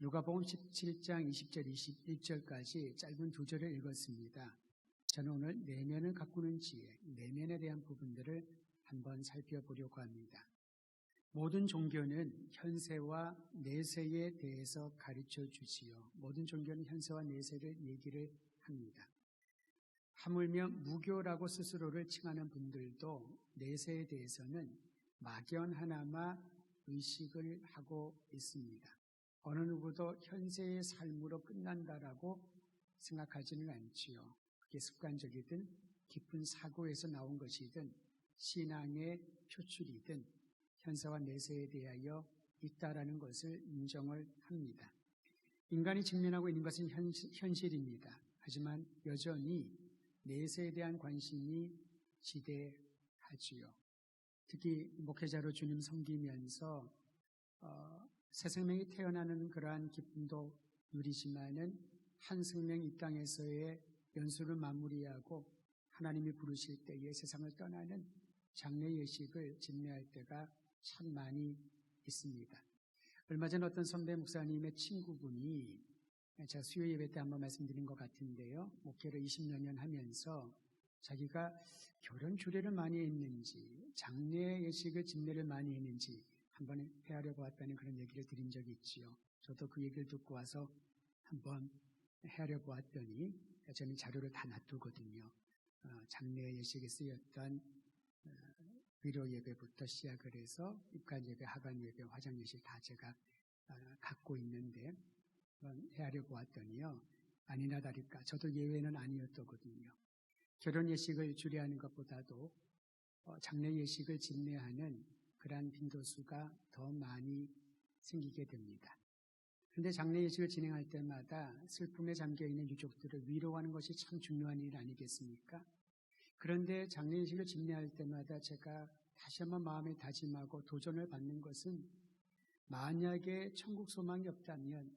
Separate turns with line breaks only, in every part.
누가복음 17장 20절 21절까지 짧은 두 절을 읽었습니다. 저는 오늘 내면을 가꾸는 지혜, 내면에 대한 부분들을 한번 살펴보려고 합니다. 모든 종교는 현세와 내세에 대해서 가르쳐 주지요. 모든 종교는 현세와 내세를 얘기를 합니다. 하물며 무교라고 스스로를 칭하는 분들도 내세에 대해서는 막연하나마 의식을 하고 있습니다. 어느 누구도 현세의 삶으로 끝난다라고 생각하지는 않지요. 그게 습관적이든 깊은 사고에서 나온 것이든 신앙의 표출이든 현세와 내세에 대하여 있다라는 것을 인정을 합니다. 인간이 직면하고 있는 것은 현실입니다. 하지만 여전히 내세에 대한 관심이 지대하지요. 특히 목회자로 주님 섬기면서 새 생명이 태어나는 그러한 기쁨도 누리지만은 한 생명 이 땅에서의 연수를 마무리하고 하나님이 부르실 때에 세상을 떠나는 장례 예식을 집례할 때가 참 많이 있습니다. 얼마 전 어떤 선배 목사님의 친구분이 제가 수요 예배 때 한번 말씀드린 것 같은데요. 목회를 20여 년 하면서 자기가 결혼 주례를 많이 했는지 장례 예식을 집례를 많이 했는지 한번 헤아려 보았다는 그런 얘기를 드린 적이 있지요. 저도 그 얘기를 듣고 와서 한번 헤아려 보았더니 저는 자료를 다 놔두거든요. 장례 예식에 쓰였던 위로 예배부터 시작을 해서 입간 예배, 하간 예배, 화장 예식 다 제가 갖고 있는데 헤아려 보았더니요. 아니나 다를까 저도 예외는 아니었더거든요. 결혼 예식을 주례하는 것보다도 장례 예식을 집례하는 그러한 빈도수가 더 많이 생기게 됩니다. 그런데 장례 예식을 진행할 때마다 슬픔에 잠겨있는 유족들을 위로하는 것이 참 중요한 일 아니겠습니까? 그런데 장례 예식을 집례할 때마다 제가 다시 한번 마음에 다짐하고 도전을 받는 것은 만약에 천국 소망이 없다면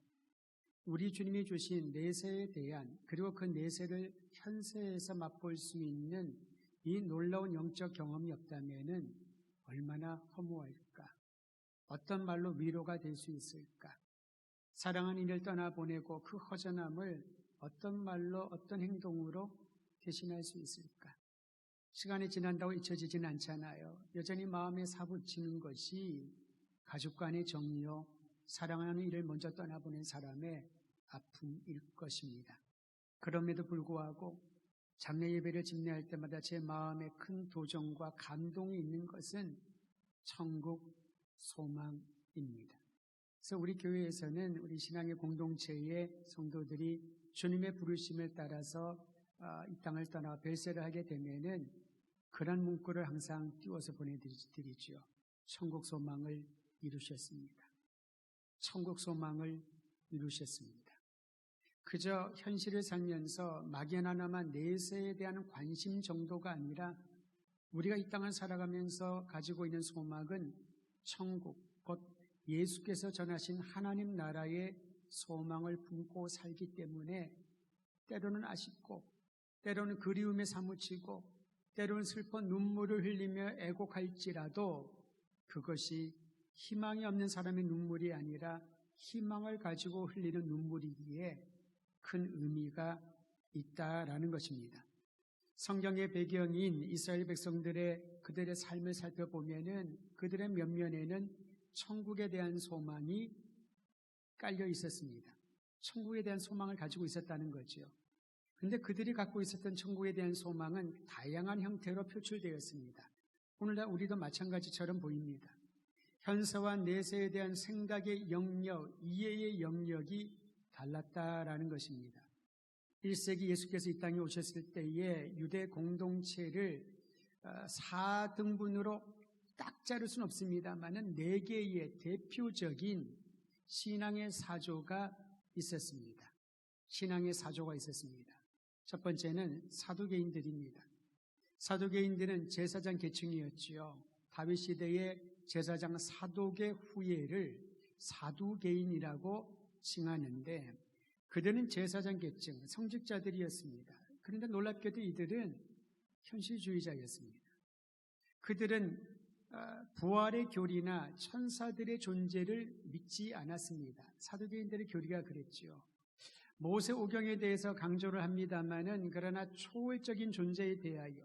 우리 주님이 주신 내세에 대한 그리고 그 내세를 현세에서 맛볼 수 있는 이 놀라운 영적 경험이 없다면은 얼마나 허무할까? 어떤 말로 위로가 될 수 있을까? 사랑하는 이를 떠나보내고 그 허전함을 어떤 말로 어떤 행동으로 대신할 수 있을까? 시간이 지난다고 잊혀지진 않잖아요. 여전히 마음에 사부치는 것이 가족 간의 정리요, 사랑하는 이를 먼저 떠나보낸 사람의 아픔일 것입니다. 그럼에도 불구하고 장례 예배를 집례할 때마다 제 마음에 큰 도전과 감동이 있는 것은 천국 소망입니다. 그래서 우리 교회에서는 우리 신앙의 공동체의 성도들이 주님의 부르심을 따라서 이 땅을 떠나 별세를 하게 되면은 그런 문구를 항상 띄워서 보내드리죠. 천국 소망을 이루셨습니다. 천국 소망을 이루셨습니다. 그저 현실을 살면서 막연하나마 내세에 대한 관심 정도가 아니라 우리가 이 땅을 살아가면서 가지고 있는 소망은 천국, 곧 예수께서 전하신 하나님 나라의 소망을 품고 살기 때문에 때로는 아쉽고 때로는 그리움에 사무치고 때로는 슬퍼 눈물을 흘리며 애곡할지라도 그것이 희망이 없는 사람의 눈물이 아니라 희망을 가지고 흘리는 눈물이기에 큰 의미가 있다라는 것입니다. 성경의 배경인 이스라엘 백성들의 그들의 삶을 살펴보면은 그들의 면면에는 천국에 대한 소망이 깔려 있었습니다. 천국에 대한 소망을 가지고 있었다는 거죠. 그런데 그들이 갖고 있었던 천국에 대한 소망은 다양한 형태로 표출되었습니다. 오늘날 우리도 마찬가지처럼 보입니다. 현세와 내세에 대한 생각의 영역, 이해의 영역이 달랐다라는 것입니다. 1세기 예수께서 이 땅에 오셨을 때에 유대 공동체를 4등분으로 딱 자를 수는 없습니다만은 4개의 대표적인 신앙의 사조가 있었습니다. 신앙의 사조가 있었습니다. 첫 번째는 사두개인들입니다. 사두개인들은 제사장 계층이었지요. 다윗 시대의 제사장 사독의 후예를 사두개인이라고 칭하는데 그들은 제사장 계층, 성직자들이었습니다. 그런데 놀랍게도 이들은 현실주의자였습니다. 그들은 부활의 교리나 천사들의 존재를 믿지 않았습니다. 사두개인들의 교리가 그랬지요. 모세오경에 대해서 강조를 합니다마는 그러나 초월적인 존재에 대하여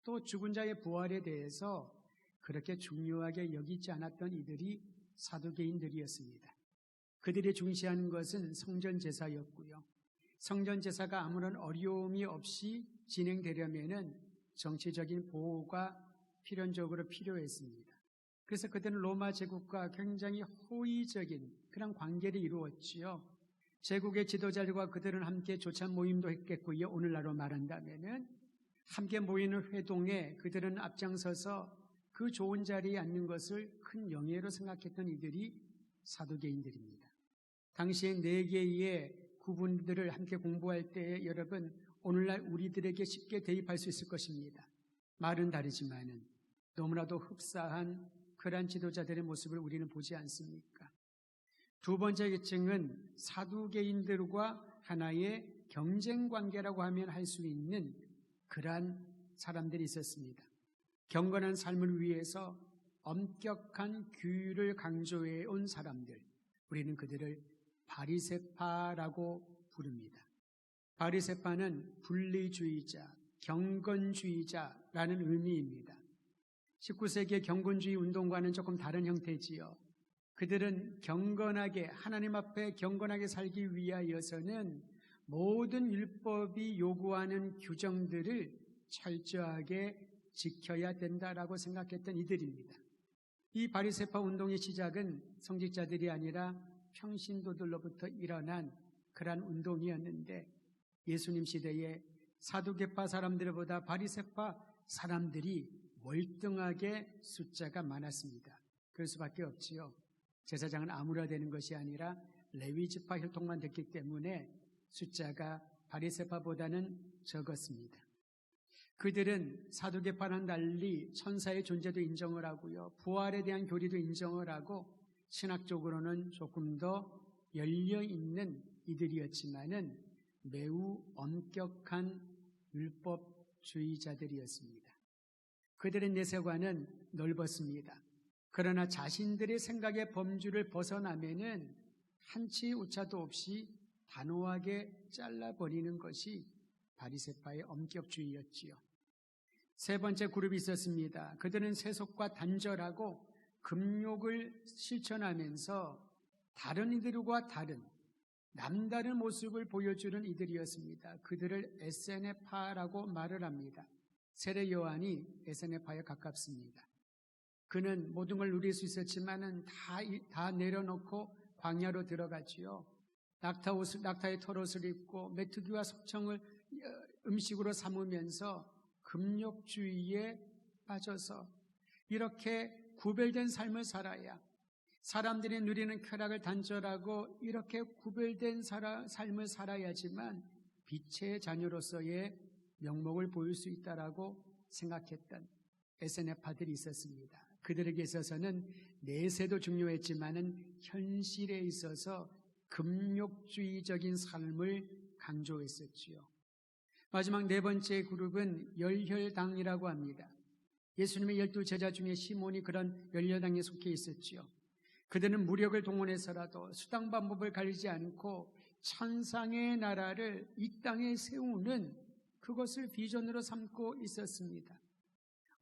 또 죽은 자의 부활에 대해서 그렇게 중요하게 여기지 않았던 이들이 사두개인들이었습니다. 그들이 중시하는 것은 성전 제사였고요. 성전 제사가 아무런 어려움이 없이 진행되려면은 정치적인 보호가 필연적으로 필요했습니다. 그래서 그들은 로마 제국과 굉장히 호의적인 그런 관계를 이루었지요. 제국의 지도자들과 그들은 함께 조찬 모임도 했겠고요. 오늘날로 말한다면은 함께 모이는 회동에 그들은 앞장서서 그 좋은 자리에 앉는 것을 큰 영예로 생각했던 이들이 사두개인들입니다. 당시에 4개의 구분들을 함께 공부할 때 여러분 오늘날 우리들에게 쉽게 대입할 수 있을 것입니다. 말은 다르지만은 너무나도 흡사한 그러한 지도자들의 모습을 우리는 보지 않습니까? 두 번째 계층은 사두개인들과 하나의 경쟁 관계라고 하면 할 수 있는 그러한 사람들이 있었습니다. 경건한 삶을 위해서 엄격한 규율을 강조해 온 사람들, 우리는 그들을 바리새파라고 부릅니다. 바리새파는 분리주의자, 경건주의자라는 의미입니다. 19세기의 경건주의 운동과는 조금 다른 형태지요. 그들은 경건하게 하나님 앞에 경건하게 살기 위하여서는 모든 율법이 요구하는 규정들을 철저하게 지켜야 된다라고 생각했던 이들입니다. 이 바리새파 운동의 시작은 성직자들이 아니라 평신도들로부터 일어난 그러한 운동이었는데 예수님 시대에 사두개파 사람들보다 바리새파 사람들이 월등하게 숫자가 많았습니다. 그럴 수밖에 없지요. 제사장은 아무라되는 것이 아니라 레위지파 혈통만 됐기 때문에 숫자가 바리새파보다는 적었습니다. 그들은 사두개파와는 달리 천사의 존재도 인정을 하고요. 부활에 대한 교리도 인정을 하고 신학적으로는 조금 더 열려있는 이들이었지만은 매우 엄격한 율법주의자들이었습니다. 그들의 내세관은 넓었습니다. 그러나 자신들의 생각의 범주를 벗어나면은 한치 오차도 없이 단호하게 잘라버리는 것이 바리새파의 엄격주의였지요. 세 번째 그룹이 있었습니다. 그들은 세속과 단절하고 금욕을 실천하면서 다른 이들과 다른 남다른 모습을 보여주는 이들이었습니다. 그들을 에세네파라고 말을 합니다. 세례 요한이 에세네파에 가깝습니다. 그는 모든 걸 누릴 수 있었지만은 다 내려놓고 광야로 들어갔지요. 낙타의 털옷을 입고 메뚜기와 석청을 음식으로 삼으면서 금욕주의에 빠져서 이렇게 구별된 삶을 살아야 사람들이 누리는 쾌락을 단절하고 이렇게 구별된 삶을 살아야지만 빛의 자녀로서의 명목을 보일 수 있다라고 생각했던 에세네파들이 있었습니다. 그들에게 있어서는 내세도 중요했지만은 현실에 있어서 금욕주의적인 삶을 강조했었지요. 마지막 네 번째 그룹은 열혈당이라고 합니다. 예수님의 12제자 중에 시몬이 그런 열혈당에 속해 있었지요. 그들은 무력을 동원해서라도 수단 방법을 가리지 않고 천상의 나라를 이 땅에 세우는 그것을 비전으로 삼고 있었습니다.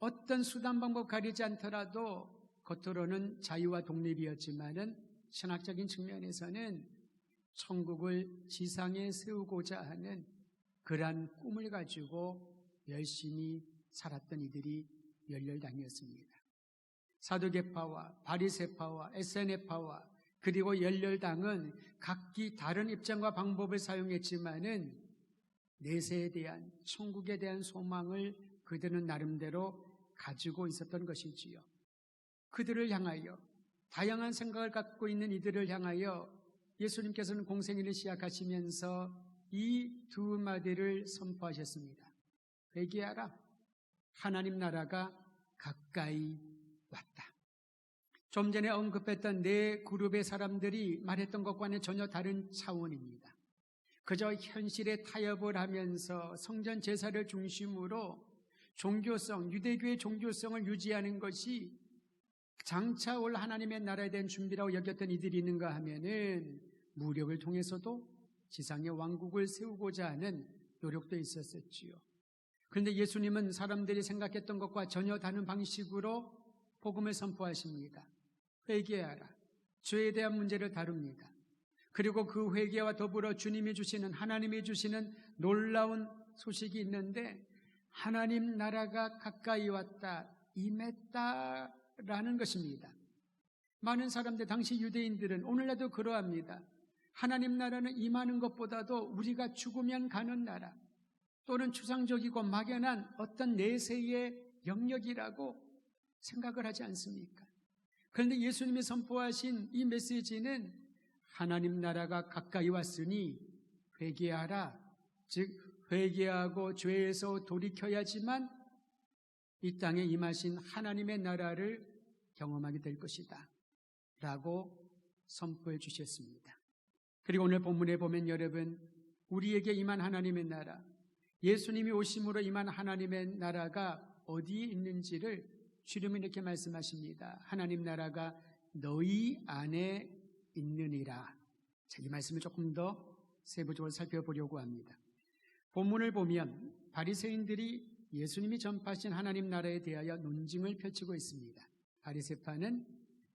어떤 수단 방법 가리지 않더라도 겉으로는 자유와 독립이었지만은 신학적인 측면에서는 천국을 지상에 세우고자 하는 그러한 꿈을 가지고 열심히 살았던 이들이 열혈당이었습니다. 사두개파와 바리새파와 에세네파와 그리고 열혈당은 각기 다른 입장과 방법을 사용했지만은 내세에 대한 천국에 대한 소망을 그들은 나름대로 가지고 있었던 것이지요. 그들을 향하여 다양한 생각을 갖고 있는 이들을 향하여 예수님께서는 공생애를 시작하시면서 이 두 마디를 선포하셨습니다. 회개하라. 하나님 나라가 가까이 왔다. 좀 전에 언급했던 네 그룹의 사람들이 말했던 것과는 전혀 다른 차원입니다. 그저 현실에 타협을 하면서 성전 제사를 중심으로 종교성, 유대교의 종교성을 유지하는 것이 장차 올 하나님의 나라에 대한 준비라고 여겼던 이들이 있는가 하면은 무력을 통해서도 지상의 왕국을 세우고자 하는 노력도 있었었지요. 그런데 예수님은 사람들이 생각했던 것과 전혀 다른 방식으로 복음을 선포하십니다. 회개하라. 죄에 대한 문제를 다룹니다. 그리고 그 회개와 더불어 주님이 주시는, 하나님이 주시는 놀라운 소식이 있는데, 하나님 나라가 가까이 왔다, 임했다라는 것입니다. 많은 사람들, 당시 유대인들은 오늘날도 그러합니다. 하나님 나라는 임하는 것보다도 우리가 죽으면 가는 나라, 또는 추상적이고 막연한 어떤 내세의 영역이라고 생각을 하지 않습니까? 그런데 예수님이 선포하신 이 메시지는 하나님 나라가 가까이 왔으니 회개하라. 즉 회개하고 죄에서 돌이켜야지만 이 땅에 임하신 하나님의 나라를 경험하게 될 것이다 라고 선포해 주셨습니다. 그리고 오늘 본문에 보면 여러분, 우리에게 임한 하나님의 나라, 예수님이 오심으로 임한 하나님의 나라가 어디에 있는지를 주님은 이렇게 말씀하십니다. 하나님 나라가 너희 안에 있느니라. 자, 이 말씀을 조금 더 세부적으로 살펴보려고 합니다. 본문을 보면 바리새인들이 예수님이 전파하신 하나님 나라에 대하여 논증을 펼치고 있습니다. 바리새파는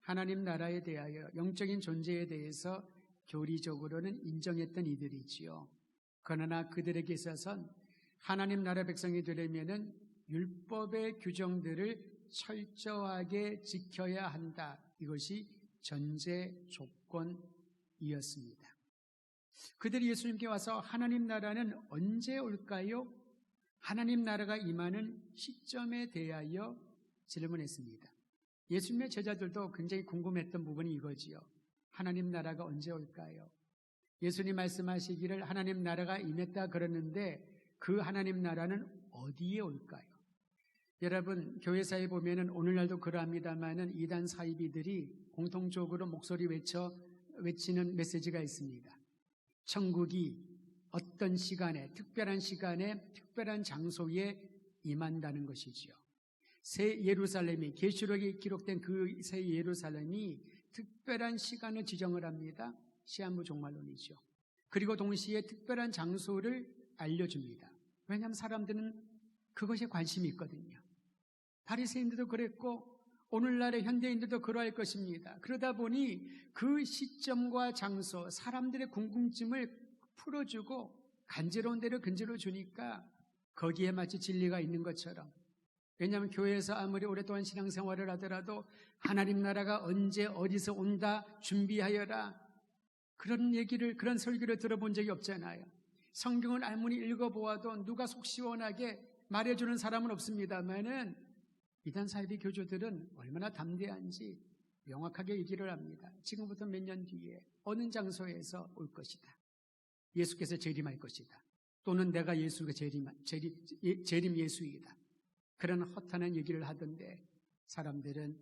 하나님 나라에 대하여, 영적인 존재에 대해서 교리적으로는 인정했던 이들이지요. 그러나 그들에게 있어서는 하나님 나라 백성이 되려면은 율법의 규정들을 철저하게 지켜야 한다. 이것이 전제 조건이었습니다. 그들이 예수님께 와서 하나님 나라는 언제 올까요? 하나님 나라가 임하는 시점에 대하여 질문했습니다. 예수님의 제자들도 굉장히 궁금했던 부분이 이거지요. 하나님 나라가 언제 올까요? 예수님 말씀하시기를 하나님 나라가 임했다 그러는데 그 하나님 나라는 어디에 올까요? 여러분, 교회사에 보면은 오늘날도 그러합니다만은 이단 사이비들이 공통적으로 목소리 외치는 메시지가 있습니다. 천국이 어떤 시간에, 특별한 시간에, 특별한 장소에 임한다는 것이지요. 새 예루살렘이, 계시록에 기록된 그 새 예루살렘이 특별한 시간을 지정을 합니다. 시한부 종말론이죠. 그리고 동시에 특별한 장소를 알려줍니다. 왜냐하면 사람들은 그것에 관심이 있거든요. 바리새인들도 그랬고 오늘날의 현대인들도 그러할 것입니다. 그러다 보니 그 시점과 장소, 사람들의 궁금증을 풀어주고 간지러운 데를 근질러 주니까 거기에 마치 진리가 있는 것처럼, 왜냐하면 교회에서 아무리 오랫동안 신앙생활을 하더라도 하나님 나라가 언제 어디서 온다 준비하여라, 그런 얘기를, 그런 설교를 들어본 적이 없잖아요. 성경을 아무리 읽어보아도 누가 속 시원하게 말해주는 사람은 없습니다만은 이단 사이비 교주들은 얼마나 담대한지 명확하게 얘기를 합니다. 지금부터 몇 년 뒤에 어느 장소에서 올 것이다. 예수께서 재림할 것이다. 또는 내가 예수가 재림 예수이다. 그런 허탄한 얘기를 하던데 사람들은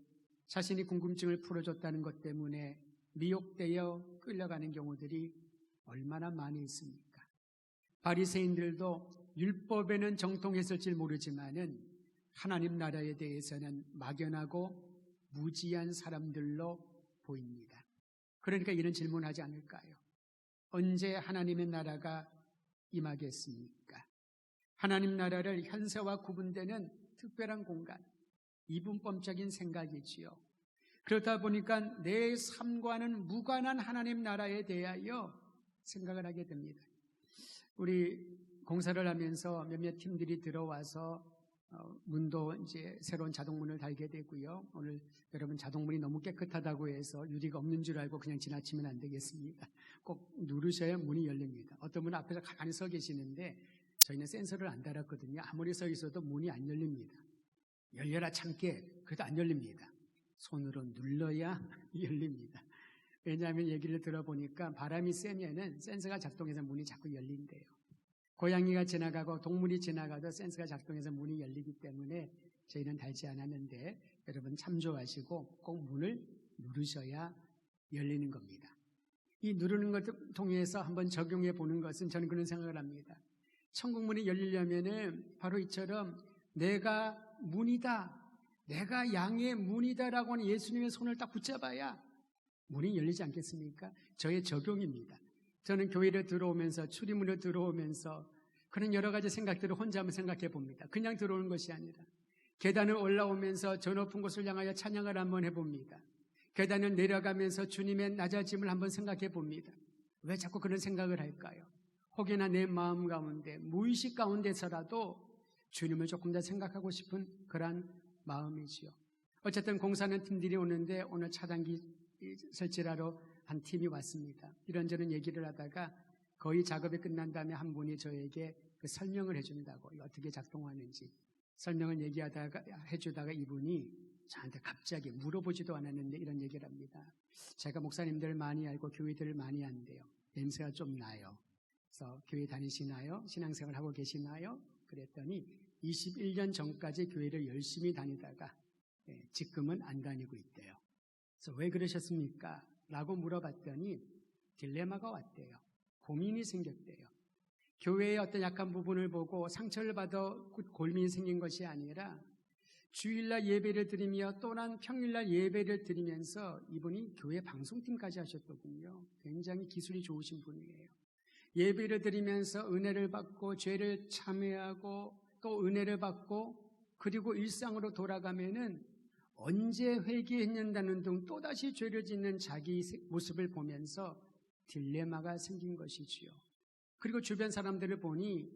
자신이 궁금증을 풀어줬다는 것 때문에 미혹되어 끌려가는 경우들이 얼마나 많이 있습니까? 바리새인들도 율법에는 정통했을지 모르지만은 하나님 나라에 대해서는 막연하고 무지한 사람들로 보입니다. 그러니까 이런 질문하지 않을까요? 언제 하나님의 나라가 임하겠습니까? 하나님 나라를 현세와 구분되는 특별한 공간, 이분법적인 생각이지요. 그렇다 보니까 내 삶과는 무관한 하나님 나라에 대하여 생각을 하게 됩니다. 우리 공사를 하면서 몇몇 팀들이 들어와서 문도 이제 새로운 자동문을 달게 되고요. 오늘 여러분 자동문이 너무 깨끗하다고 해서 유리가 없는 줄 알고 그냥 지나치면 안 되겠습니다. 꼭 누르셔야 문이 열립니다. 어떤 분은 앞에서 가만히 서 계시는데 저희는 센서를 안 달았거든요. 아무리 서 있어도 문이 안 열립니다. 열려라 참깨, 그래도 안 열립니다. 손으로 눌러야 열립니다. 왜냐하면 얘기를 들어보니까 바람이 세면은 센서가 작동해서 문이 자꾸 열린대요. 고양이가 지나가고 동물이 지나가도 센서가 작동해서 문이 열리기 때문에 저희는 달지 않았는데 여러분 참조하시고 꼭 문을 누르셔야 열리는 겁니다. 이 누르는 것을 통해서 한번 적용해 보는 것은 저는 그런 생각을 합니다. 천국 문이 열리려면은 바로 이처럼 내가 문이다, 내가 양의 문이다라고 하는 예수님의 손을 딱 붙잡아야 문이 열리지 않겠습니까? 저의 적용입니다. 저는 교회를 들어오면서 출입문을 들어오면서 그런 여러 가지 생각들을 혼자 한번 생각해 봅니다. 그냥 들어오는 것이 아니라 계단을 올라오면서 저 높은 곳을 향하여 찬양을 한번 해봅니다. 계단을 내려가면서 주님의 낮아짐을 한번 생각해 봅니다. 왜 자꾸 그런 생각을 할까요? 혹여나 내 마음 가운데 무의식 가운데서라도 주님을 조금 더 생각하고 싶은 그러한 마음이지요. 어쨌든 공사하는 팀들이 오는데 오늘 차단기 설치하러 한 팀이 왔습니다. 이런저런 얘기를 하다가 거의 작업이 끝난 다음에 한 분이 저에게 그 설명을 해준다고, 어떻게 작동하는지 설명을 해주다가 이분이 저한테 갑자기 물어보지도 않았는데 이런 얘기를 합니다. 제가 목사님들 많이 알고 교회들을 많이 안대요. 냄새가 좀 나요. 그래서 교회 다니시나요? 신앙생활 하고 계시나요? 그랬더니 21년 전까지 교회를 열심히 다니다가 지금은 안 다니고 있대요. 그래서 왜 그러셨습니까? 라고 물어봤더니 딜레마가 왔대요. 고민이 생겼대요. 교회의 어떤 약한 부분을 보고 상처를 받아 고민이 생긴 것이 아니라 주일날 예배를 드리며 또한 평일날 예배를 드리면서 이분이 교회 방송팀까지 하셨거든요. 굉장히 기술이 좋으신 분이에요. 예배를 드리면서 은혜를 받고 죄를 참회하고 또 은혜를 받고 그리고 일상으로 돌아가면은 언제 회개했는다는 등 또다시 죄를 짓는 자기 모습을 보면서 딜레마가 생긴 것이지요. 그리고 주변 사람들을 보니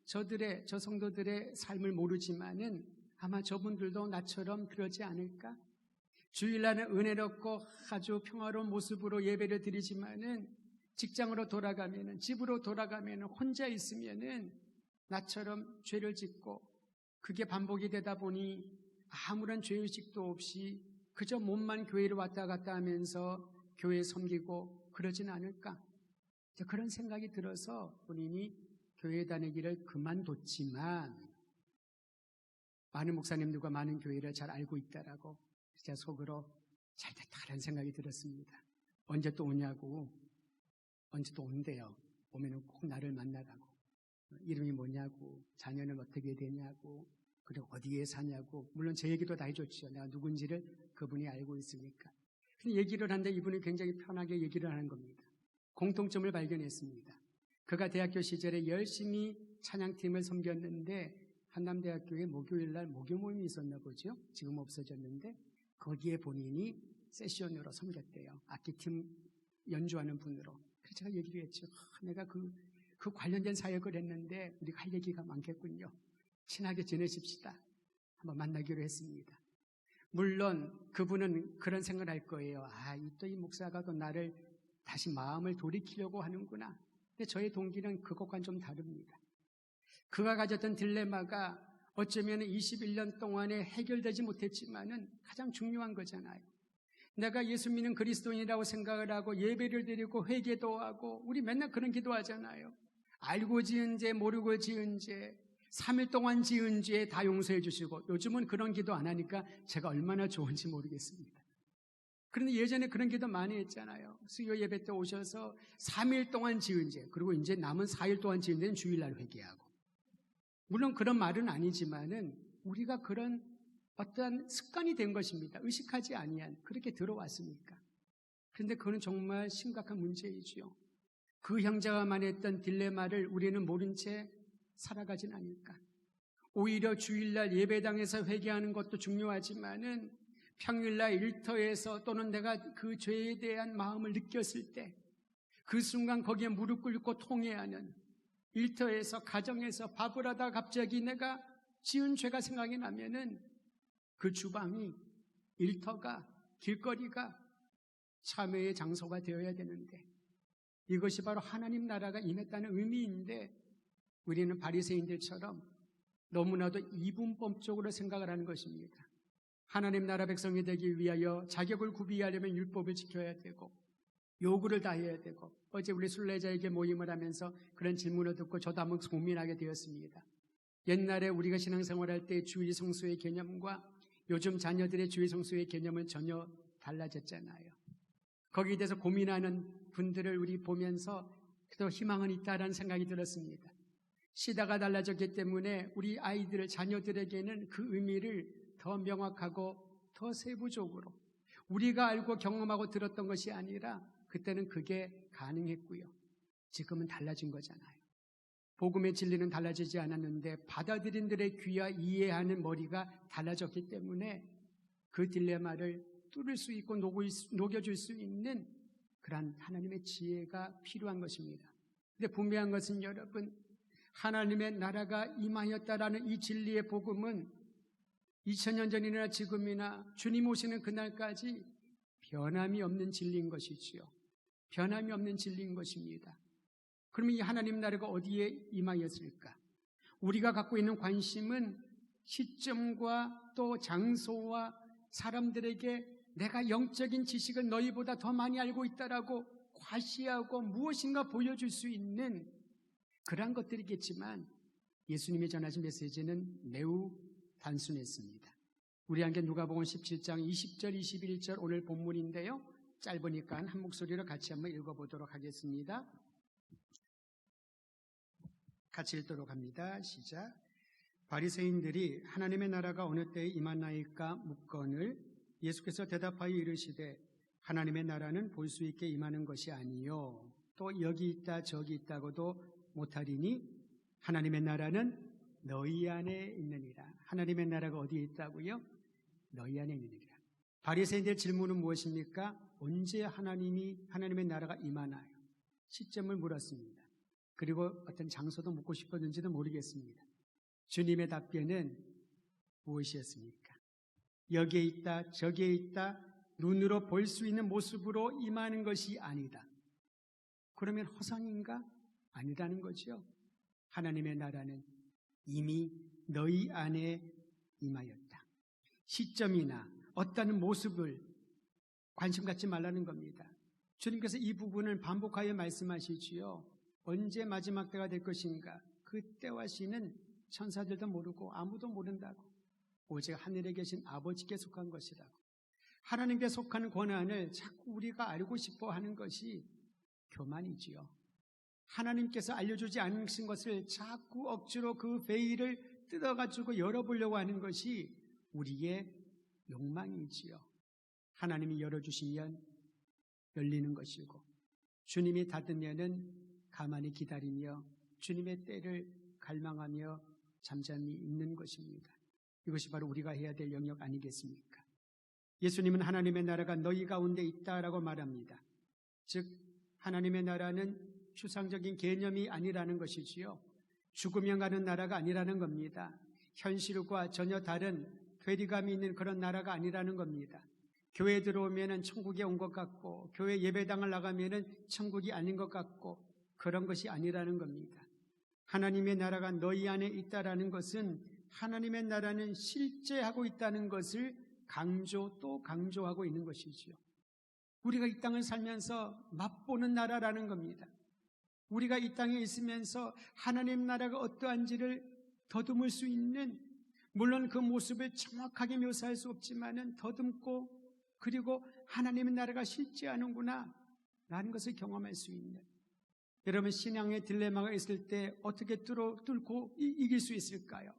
저 성도들의 삶을 모르지만은 아마 저분들도 나처럼 그러지 않을까? 주일날은 은혜롭고 아주 평화로운 모습으로 예배를 드리지만은 직장으로 돌아가면은, 집으로 돌아가면은, 혼자 있으면은 나처럼 죄를 짓고 그게 반복이 되다 보니 아무런 죄의식도 없이 그저 몸만 교회를 왔다 갔다 하면서 교회 섬기고 그러진 않을까? 그런 생각이 들어서 본인이 교회 다니기를 그만뒀지만 많은 목사님들과 많은 교회를 잘 알고 있다라고 진짜 속으로 잘 됐다라는 생각이 들었습니다. 언제 또 오냐고, 언제 또 온대요. 오면은 꼭 나를 만나라고. 이름이 뭐냐고, 자녀는 어떻게 되냐고, 그리고 어디에 사냐고. 물론 제 얘기도 다 해줬죠. 내가 누군지를 그분이 알고 있으니까. 근데 얘기를 하는데 이분이 굉장히 편하게 얘기를 하는 겁니다. 공통점을 발견했습니다. 그가 대학교 시절에 열심히 찬양팀을 섬겼는데 한남대학교에 목요일날 목요 모임이 있었나 보죠. 지금 없어졌는데 거기에 본인이 세션으로 섬겼대요. 악기팀 연주하는 분으로. 그래서 제가 얘기를 했죠. 내가 그 관련된 사역을 했는데 우리가 할 얘기가 많겠군요. 친하게 지내십시다. 한번 만나기로 했습니다. 물론 그분은 그런 생각을 할 거예요. 또 이 목사가 또 나를 다시 마음을 돌이키려고 하는구나. 근데 저의 동기는 그것과는 좀 다릅니다. 그가 가졌던 딜레마가 어쩌면 21년 동안에 해결되지 못했지만은 가장 중요한 거잖아요. 내가 예수 믿는 그리스도인이라고 생각을 하고 예배를 드리고 회개도 하고 우리 맨날 그런 기도하잖아요. 알고 지은 죄, 모르고 지은 죄, 3일 동안 지은 죄 다 용서해 주시고 요즘은 그런 기도 안 하니까 제가 얼마나 좋은지 모르겠습니다. 그런데 예전에 그런 기도 많이 했잖아요. 수요 예배 때 오셔서 3일 동안 지은 죄, 그리고 이제 남은 4일 동안 지은 죄는 주일날 회개하고. 물론 그런 말은 아니지만은 우리가 그런 어떠한 습관이 된 것입니다. 의식하지 아니한 그렇게 들어왔으니까. 그런데 그거는 정말 심각한 문제이지요. 그 형제가 말했던 딜레마를 우리는 모른 채 살아가진 않을까. 오히려 주일날 예배당에서 회개하는 것도 중요하지만은 평일날 일터에서 또는 내가 그 죄에 대한 마음을 느꼈을 때 그 순간 거기에 무릎 꿇고 통회하는 일터에서 가정에서 밥을 하다 갑자기 내가 지은 죄가 생각이 나면은 그 주방이 일터가 길거리가 참회의 장소가 되어야 되는데 이것이 바로 하나님 나라가 임했다는 의미인데 우리는 바리새인들처럼 너무나도 이분법적으로 생각을 하는 것입니다. 하나님 나라 백성이 되기 위하여 자격을 구비하려면 율법을 지켜야 되고 요구를 다 해야 되고 어제 우리 순례자에게 모임을 하면서 그런 질문을 듣고 저도 한번 고민하게 되었습니다. 옛날에 우리가 신앙생활할 때 주일 성수의 개념과 요즘 자녀들의 주일 성수의 개념은 전혀 달라졌잖아요. 거기에 대해서 고민하는 분들을 우리 보면서 또 희망은 있다라는 생각이 들었습니다. 시대가 달라졌기 때문에 우리 아이들, 자녀들에게는 그 의미를 더 명확하고 더 세부적으로 우리가 알고 경험하고 들었던 것이 아니라 그때는 그게 가능했고요. 지금은 달라진 거잖아요. 복음의 진리는 달라지지 않았는데 받아들인 들의 귀와 이해하는 머리가 달라졌기 때문에 그 딜레마를 뚫을 수 있고 녹여줄 수 있는 그런 하나님의 지혜가 필요한 것입니다. 근데 분명한 것은 여러분, 하나님의 나라가 임하였다라는 이 진리의 복음은 2000년 전이나 지금이나 주님 오시는 그날까지 변함이 없는 진리인 것이지요. 변함이 없는 진리인 것입니다. 그러면 이 하나님 나라가 어디에 임하였을까? 우리가 갖고 있는 관심은 시점과 또 장소와 사람들에게 내가 영적인 지식을 너희보다 더 많이 알고 있다라고 과시하고 무엇인가 보여줄 수 있는 그러한 것들이겠지만 예수님이 전하신 메시지는 매우 단순했습니다. 우리 함께 누가복음 17장 20절 21절 오늘 본문인데요. 짧으니까 한 목소리로 같이 한번 읽어보도록 하겠습니다. 같이 읽도록 합니다. 시작. 바리새인들이 하나님의 나라가 어느 때에 임하나이까 묻거늘 예수께서 대답하여 이르시되 하나님의 나라는 볼 수 있게 임하는 것이 아니요 또 여기 있다 저기 있다고도 못하리니 하나님의 나라는 너희 안에 있느니라. 하나님의 나라가 어디에 있다고요? 너희 안에 있느니라. 바리새인들의 질문은 무엇입니까? 언제 하나님의 나라가 임하나요? 시점을 물었습니다. 그리고 어떤 장소도 묻고 싶었는지도 모르겠습니다. 주님의 답변은 무엇이었습니까? 여기에 있다 저기에 있다 눈으로 볼 수 있는 모습으로 임하는 것이 아니다. 그러면 허상인가? 아니라는 거죠. 하나님의 나라는 이미 너희 안에 임하였다. 시점이나 어떤 모습을 관심 갖지 말라는 겁니다. 주님께서 이 부분을 반복하여 말씀하시지요. 언제 마지막 때가 될 것인가? 그때와 시는 천사들도 모르고 아무도 모른다고. 오직 하늘에 계신 아버지께 속한 것이라고. 하나님께 속한 권한을 자꾸 우리가 알고 싶어 하는 것이 교만이지요. 하나님께서 알려주지 않으신 것을 자꾸 억지로 그 베일을 뜯어가지고 열어보려고 하는 것이 우리의 욕망이지요. 하나님이 열어주시면 열리는 것이고 주님이 닫으면은 가만히 기다리며 주님의 때를 갈망하며 잠잠히 있는 것입니다. 이것이 바로 우리가 해야 될 영역 아니겠습니까? 예수님은 하나님의 나라가 너희 가운데 있다라고 말합니다. 즉 하나님의 나라는 추상적인 개념이 아니라는 것이지요. 죽으면 가는 나라가 아니라는 겁니다. 현실과 전혀 다른 괴리감이 있는 그런 나라가 아니라는 겁니다. 교회 들어오면 천국에 온 것 같고 교회 예배당을 나가면 천국이 아닌 것 같고 그런 것이 아니라는 겁니다. 하나님의 나라가 너희 안에 있다라는 것은 하나님의 나라는 실제하고 있다는 것을 또 강조하고 있는 것이지요. 우리가 이 땅을 살면서 맛보는 나라라는 겁니다. 우리가 이 땅에 있으면서 하나님 나라가 어떠한지를 더듬을 수 있는, 물론 그 모습을 정확하게 묘사할 수 없지만은 더듬고 그리고 하나님의 나라가 실제하는구나 라는 것을 경험할 수 있는, 여러분 신앙의 딜레마가 있을 때 어떻게 뚫고 이길 수 있을까요?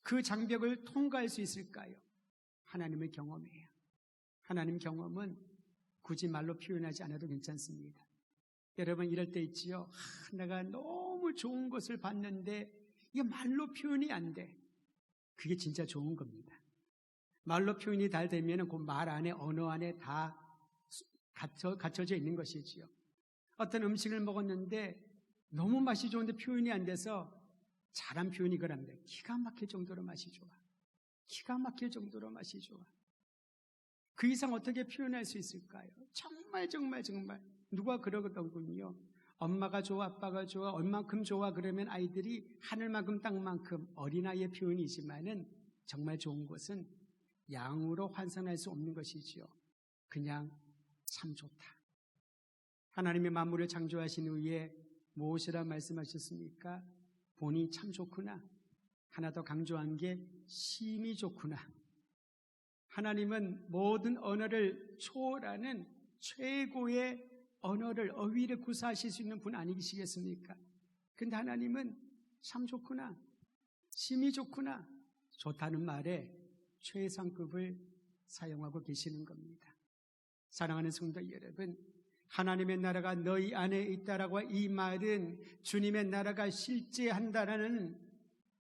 그 장벽을 통과할 수 있을까요? 하나님을 경험해야. 하나님 경험은 굳이 말로 표현하지 않아도 괜찮습니다. 여러분 이럴 때 있지요. 내가 너무 좋은 것을 봤는데 이게 말로 표현이 안 돼. 그게 진짜 좋은 겁니다. 말로 표현이 잘 되면 그 말 안에 언어 안에 다 갖춰져 있는 것이지요. 어떤 음식을 먹었는데 너무 맛이 좋은데 표현이 안 돼서 잘한 표현이 그럽니다. 기가 막힐 정도로 맛이 좋아. 기가 막힐 정도로 맛이 좋아. 그 이상 어떻게 표현할 수 있을까요? 정말 누가 그러거든요. 엄마가 좋아, 아빠가 좋아, 얼만큼 좋아 그러면 아이들이 하늘만큼 땅만큼, 어린아이의 표현이지만은 정말 좋은 것은 양으로 환산할 수 없는 것이지요. 그냥 참 좋다. 하나님의 만물을 창조하신 후에 무엇이라 말씀하셨습니까? 보니 참 좋구나. 하나 더 강조한 게 심히 좋구나. 하나님은 모든 언어를 초월하는 최고의 언어를, 어휘를 구사하실 수 있는 분 아니시겠습니까? 근데 하나님은 참 좋구나, 심히 좋구나. 좋다는 말에 최상급을 사용하고 계시는 겁니다. 사랑하는 성도 여러분, 하나님의 나라가 너희 안에 있다라고 이 말은 주님의 나라가 실제한다라는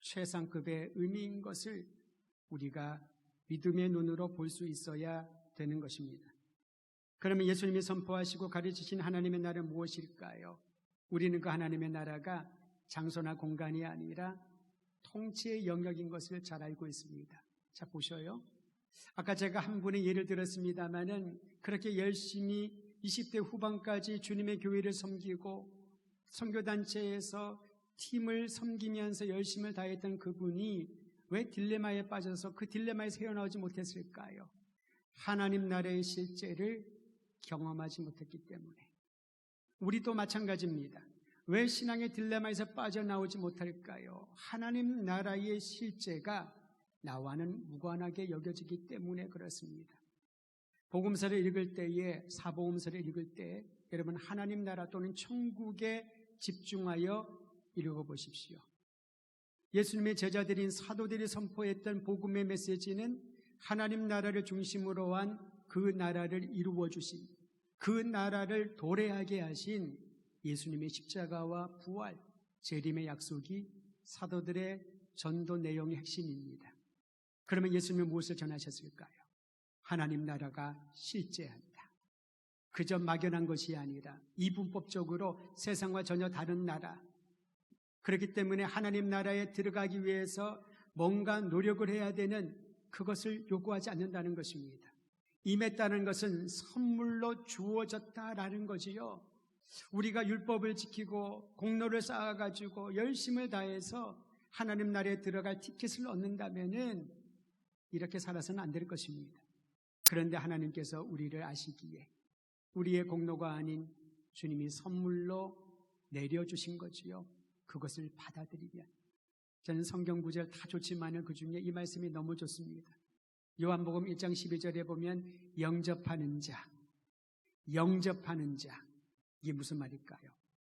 최상급의 의미인 것을 우리가 믿음의 눈으로 볼 수 있어야 되는 것입니다. 그러면 예수님이 선포하시고 가르치신 하나님의 나라는 무엇일까요? 우리는 그 하나님의 나라가 장소나 공간이 아니라 통치의 영역인 것을 잘 알고 있습니다. 자, 보셔요. 아까 제가 한 분의 예를 들었습니다마는 그렇게 열심히 20대 후반까지 주님의 교회를 섬기고 선교단체에서 팀을 섬기면서 열심을 다했던 그분이 왜 딜레마에 빠져서 그 딜레마에서 헤어나오지 못했을까요? 하나님 나라의 실제를 경험하지 못했기 때문에. 우리도 마찬가지입니다. 왜 신앙의 딜레마에서 빠져나오지 못할까요? 하나님 나라의 실제가 나와는 무관하게 여겨지기 때문에 그렇습니다. 복음서를 읽을 때에, 사복음서를 읽을 때 여러분 하나님 나라 또는 천국에 집중하여 읽어보십시오. 예수님의 제자들인 사도들이 선포했던 복음의 메시지는 하나님 나라를 중심으로 한 그 나라를 이루어 주신, 그 나라를 도래하게 하신 예수님의 십자가와 부활, 재림의 약속이 사도들의 전도 내용의 핵심입니다. 그러면 예수님은 무엇을 전하셨을까요? 하나님 나라가 실제한다. 그저 막연한 것이 아니라 이분법적으로 세상과 전혀 다른 나라. 그렇기 때문에 하나님 나라에 들어가기 위해서 뭔가 노력을 해야 되는 그것을 요구하지 않는다는 것입니다. 임했다는 것은 선물로 주어졌다라는 거지요. 우리가 율법을 지키고 공로를 쌓아가지고 열심을 다해서 하나님 나라에 들어갈 티켓을 얻는다면은 이렇게 살아서는 안 될 것입니다. 그런데 하나님께서 우리를 아시기에 우리의 공로가 아닌 주님이 선물로 내려주신 거지요. 그것을 받아들이면. 저는 성경 구절 다 좋지만 그 중에 이 말씀이 너무 좋습니다. 요한복음 1장 12절에 보면 영접하는 자, 영접하는 자. 이게 무슨 말일까요?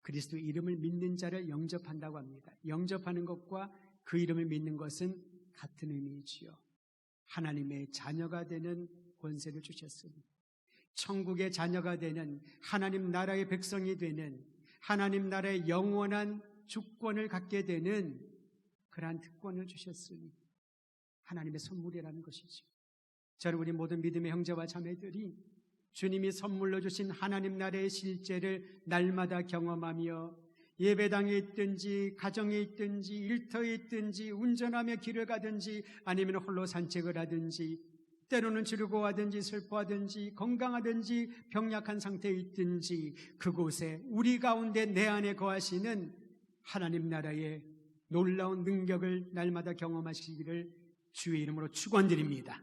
그리스도 이름을 믿는 자를 영접한다고 합니다. 영접하는 것과 그 이름을 믿는 것은 같은 의미이지요. 하나님의 자녀가 되는 권세를 주셨으니 천국의 자녀가 되는 하나님 나라의 백성이 되는 하나님 나라의 영원한 주권을 갖게 되는 그러한 특권을 주셨으니 하나님의 선물이라는 것이죠. 저는 우리 모든 믿음의 형제와 자매들이 주님이 선물로 주신 하나님 나라의 실제를 날마다 경험하며 예배당에 있든지 가정에 있든지 일터에 있든지 운전하며 길을 가든지 아니면 홀로 산책을 하든지 때로는 즐거워하든지 슬퍼하든지 건강하든지 병약한 상태에 있든지 그곳에 우리 가운데 내 안에 거하시는 하나님 나라의 놀라운 능력을 날마다 경험하시기를 주의 이름으로 축원드립니다.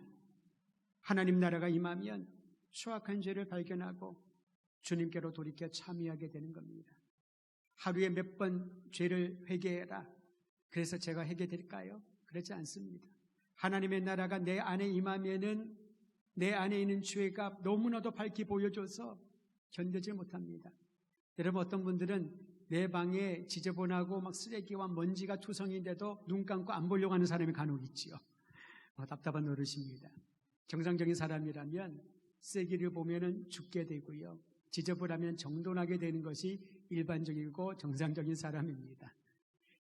하나님 나라가 임하면 추악한 죄를 발견하고 주님께로 돌이켜 참여하게 되는 겁니다. 하루에 몇 번 죄를 회개해라. 그래서 제가 회개될까요? 그렇지 않습니다. 하나님의 나라가 내 안에 임하면은 내 안에 있는 죄가 너무나도 밝게 보여줘서 견디지 못합니다. 여러분 어떤 분들은 내 방에 지저분하고 막 쓰레기와 먼지가 투성인데도 눈 감고 안 보려고 하는 사람이 간혹 있지요. 답답한 노릇입니다. 정상적인 사람이라면 쓰레기를 보면은 죽게 되고요. 지저분하면 정돈하게 되는 것이 일반적이고 정상적인 사람입니다.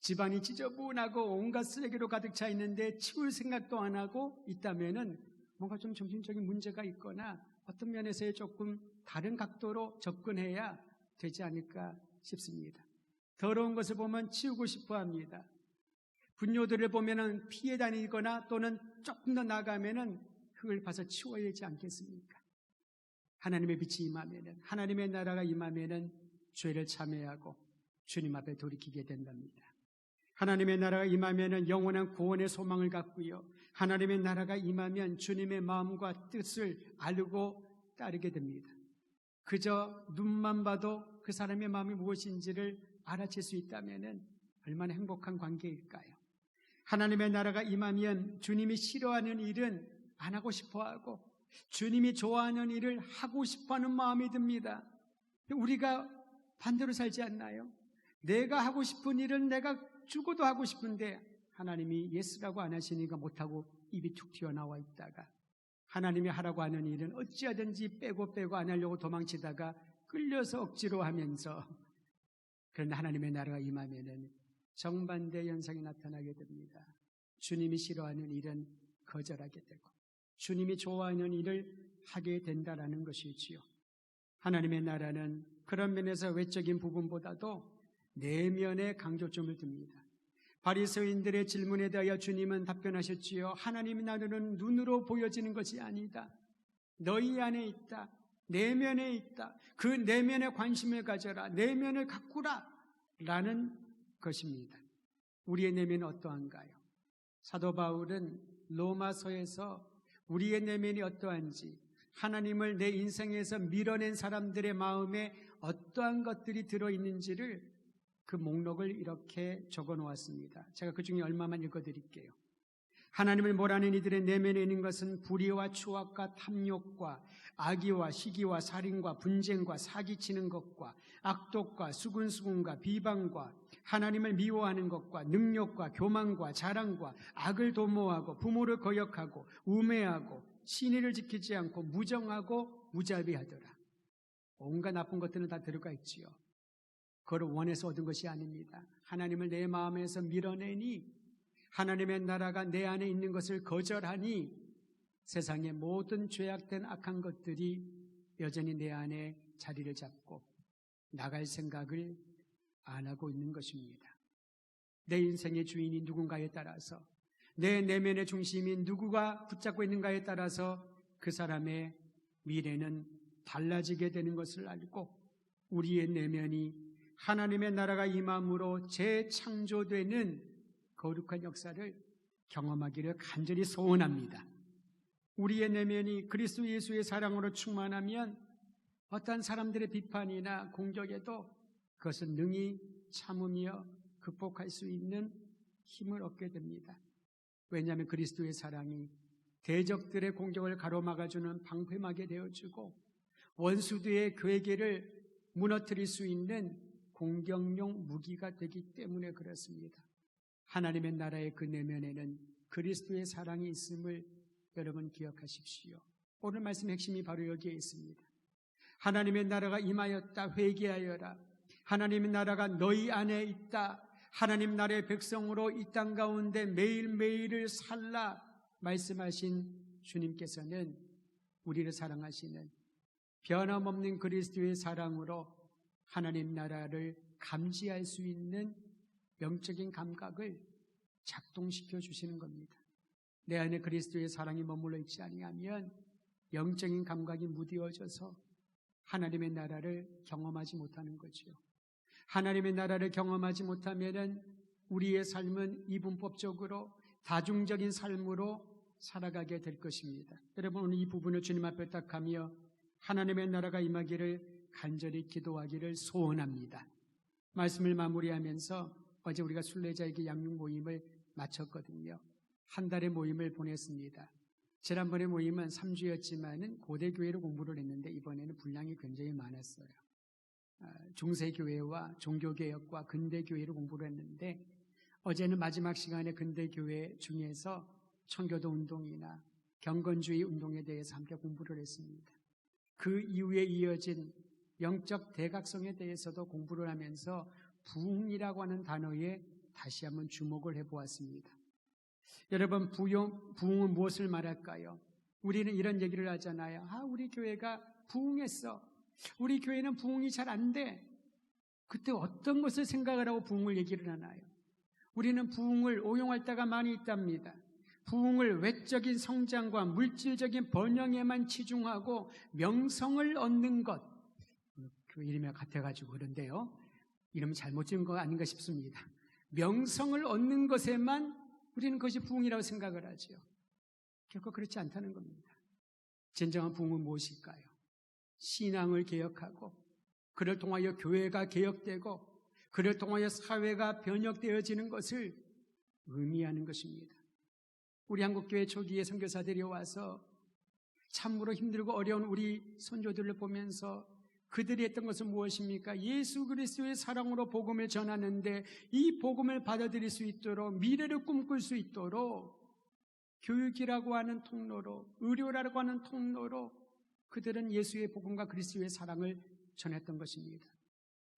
집안이 지저분하고 온갖 쓰레기로 가득 차 있는데 치울 생각도 안 하고 있다면은 뭔가 좀 정신적인 문제가 있거나 어떤 면에서의 조금 다른 각도로 접근해야 되지 않을까 싶습니다. 더러운 것을 보면 치우고 싶어 합니다. 분뇨들을 보면은 피해 다니거나 또는 조금 더 나가면은 흙을 파서 치워야 되지 않겠습니까? 하나님의 빛이 임하면은, 하나님의 나라가 임하면은 죄를 참회하고 주님 앞에 돌이키게 된답니다. 하나님의 나라가 임하면은 영원한 구원의 소망을 갖고요. 하나님의 나라가 임하면 주님의 마음과 뜻을 알고 따르게 됩니다. 그저 눈만 봐도 그 사람의 마음이 무엇인지를 알아챌 수 있다면은 얼마나 행복한 관계일까요? 하나님의 나라가 임하면 주님이 싫어하는 일은 안 하고 싶어하고 주님이 좋아하는 일을 하고 싶어하는 마음이 듭니다. 우리가 반대로 살지 않나요? 내가 하고 싶은 일은 내가 죽어도 하고 싶은데 하나님이 예스라고 안 하시니까 못하고 입이 툭 튀어나와 있다가 하나님이 하라고 하는 일은 어찌하든지 빼고 안 하려고 도망치다가 끌려서 억지로 하면서, 그런데 하나님의 나라가 임하면은 정반대 현상이 나타나게 됩니다. 주님이 싫어하는 일은 거절하게 되고 주님이 좋아하는 일을 하게 된다라는 것이지요. 하나님의 나라는 그런 면에서 외적인 부분보다도 내면에 강조점을 둡니다. 바리새인들의 질문에 대하여 주님은 답변하셨지요. 하나님의 나라는 눈으로 보여지는 것이 아니다. 너희 안에 있다. 내면에 있다. 그 내면에 관심을 가져라. 내면을 가꾸라. 라는 것입니다. 우리의 내면은 어떠한가요? 사도 바울은 로마서에서 우리의 내면이 어떠한지, 하나님을 내 인생에서 밀어낸 사람들의 마음에 어떠한 것들이 들어있는지를 그 목록을 이렇게 적어 놓았습니다. 제가 그 중에 얼마만 읽어드릴게요. 하나님을 몰아낸 이들의 내면에 있는 것은 불의와 추악과 탐욕과 악의와 시기와 살인과 분쟁과 사기치는 것과 악독과 수군수군과 비방과 하나님을 미워하는 것과 능욕과 교만과 자랑과 악을 도모하고 부모를 거역하고 우매하고 신의를 지키지 않고 무정하고 무자비하더라. 온갖 나쁜 것들은 다 들어가 있지요. 그걸 원해서 얻은 것이 아닙니다. 하나님을 내 마음에서 밀어내니, 하나님의 나라가 내 안에 있는 것을 거절하니 세상의 모든 죄악된 악한 것들이 여전히 내 안에 자리를 잡고 나갈 생각을 안 하고 있는 것입니다. 내 인생의 주인이 누군가에 따라서, 내 내면의 중심이 누구가 붙잡고 있는가에 따라서 그 사람의 미래는 달라지게 되는 것을 알고 우리의 내면이 하나님의 나라가 임함으로 재창조되는 거룩한 역사를 경험하기를 간절히 소원합니다. 우리의 내면이 그리스도 예수의 사랑으로 충만하면 어떠한 사람들의 비판이나 공격에도 그것을 능히 참으며 극복할 수 있는 힘을 얻게 됩니다. 왜냐하면 그리스도의 사랑이 대적들의 공격을 가로막아주는 방패막이 되어주고 원수들의 괴계를 무너뜨릴 수 있는 공격용 무기가 되기 때문에 그렇습니다. 하나님의 나라의 그 내면에는 그리스도의 사랑이 있음을 여러분 기억하십시오. 오늘 말씀의 핵심이 바로 여기에 있습니다. 하나님의 나라가 임하였다. 회개하여라. 하나님의 나라가 너희 안에 있다. 하나님 나라의 백성으로 이 땅 가운데 매일매일을 살라 말씀하신 주님께서는 우리를 사랑하시는 변함없는 그리스도의 사랑으로 하나님 나라를 감지할 수 있는 영적인 감각을 작동시켜 주시는 겁니다. 내 안에 그리스도의 사랑이 머물러 있지 아니하면 영적인 감각이 무뎌져서 하나님의 나라를 경험하지 못하는 거죠. 하나님의 나라를 경험하지 못하면 우리의 삶은 이분법적으로 다중적인 삶으로 살아가게 될 것입니다. 여러분, 오늘 이 부분을 주님 앞에 딱 하며 하나님의 나라가 임하기를 간절히 기도하기를 소원합니다. 말씀을 마무리하면서 어제 우리가 순례자에게 양육 모임을 마쳤거든요. 한 달의 모임을 보냈습니다. 지난번에 모임은 3주였지만 고대교회로 공부를 했는데 이번에는 분량이 굉장히 많았어요. 중세교회와 종교개혁과 근대교회로 공부를 했는데 어제는 마지막 시간에 근대교회 중에서 청교도 운동이나 경건주의 운동에 대해서 함께 공부를 했습니다. 그 이후에 이어진 영적 대각성에 대해서도 공부를 하면서 부흥이라고 하는 단어에 다시 한번 주목을 해보았습니다. 여러분, 부흥은 무엇을 말할까요? 우리는 이런 얘기를 하잖아요. 우리 교회가 부흥했어. 우리 교회는 부흥이 잘 안 돼. 그때 어떤 것을 생각을 하고 부흥을 얘기를 하나요? 우리는 부흥을 오용할 때가 많이 있답니다. 부흥을 외적인 성장과 물질적인 번영에만 치중하고 명성을 얻는 것, 교회 이름이 같아가지고 그런데요, 이름 잘못 지은 거 아닌가 싶습니다. 명성을 얻는 것에만 우리는 그것이 부흥이라고 생각을 하죠. 결코 그렇지 않다는 겁니다. 진정한 부흥은 무엇일까요? 신앙을 개혁하고 그를 통하여 교회가 개혁되고 그를 통하여 사회가 변혁되어지는 것을 의미하는 것입니다. 우리 한국교회 초기에 선교사들이 와서 참으로 힘들고 어려운 우리 선조들을 보면서 그들이 했던 것은 무엇입니까? 예수 그리스도의 사랑으로 복음을 전하는데 이 복음을 받아들일 수 있도록, 미래를 꿈꿀 수 있도록 교육이라고 하는 통로로, 의료라고 하는 통로로 그들은 예수의 복음과 그리스도의 사랑을 전했던 것입니다.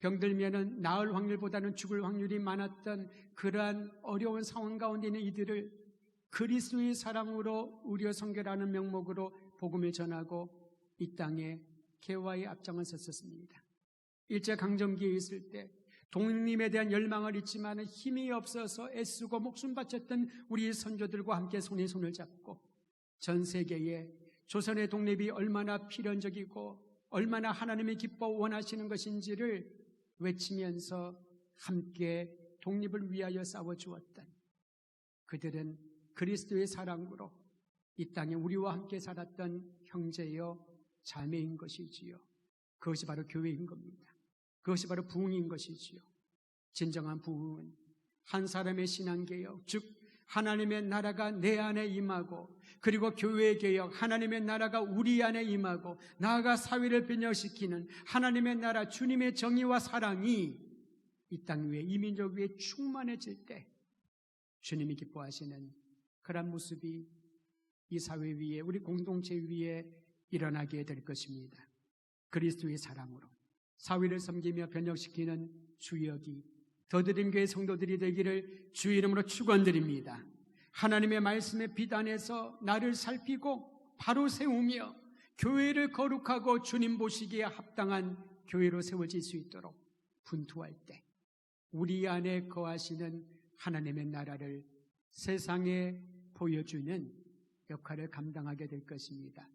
병들면은 나을 확률보다는 죽을 확률이 많았던 그러한 어려운 상황 가운데 있는 이들을 그리스도의 사랑으로 의료 선교라는 명목으로 복음을 전하고 이 땅에 개화의 앞장을 섰었습니다. 일제강점기에 있을 때 독립에 대한 열망을 잊지만 힘이 없어서 애쓰고 목숨 바쳤던 우리 선조들과 함께 손에 손을 잡고 전 세계에 조선의 독립이 얼마나 필연적이고 얼마나 하나님이 기뻐 원하시는 것인지를 외치면서 함께 독립을 위하여 싸워주었던 그들은 그리스도의 사랑으로 이 땅에 우리와 함께 살았던 형제여 자매인 것이지요. 그것이 바로 교회인 겁니다. 그것이 바로 부흥인 것이지요. 진정한 부흥은 한 사람의 신앙개혁, 즉 하나님의 나라가 내 안에 임하고 그리고 교회의 개혁, 하나님의 나라가 우리 안에 임하고 나아가 사회를 변혁시키는 하나님의 나라, 주님의 정의와 사랑이 이 땅 위에, 이민족 위에 충만해질 때 주님이 기뻐하시는 그런 모습이 이 사회 위에, 우리 공동체 위에 일어나게 될 것입니다. 그리스도의 사랑으로 사회를 섬기며 변혁시키는 주역이 더드림 교회 성도들이 되기를 주의 이름으로 축원드립니다. 하나님의 말씀의 빛 안에서 나를 살피고 바로 세우며 교회를 거룩하고 주님 보시기에 합당한 교회로 세워질 수 있도록 분투할 때 우리 안에 거하시는 하나님의 나라를 세상에 보여주는 역할을 감당하게 될 것입니다.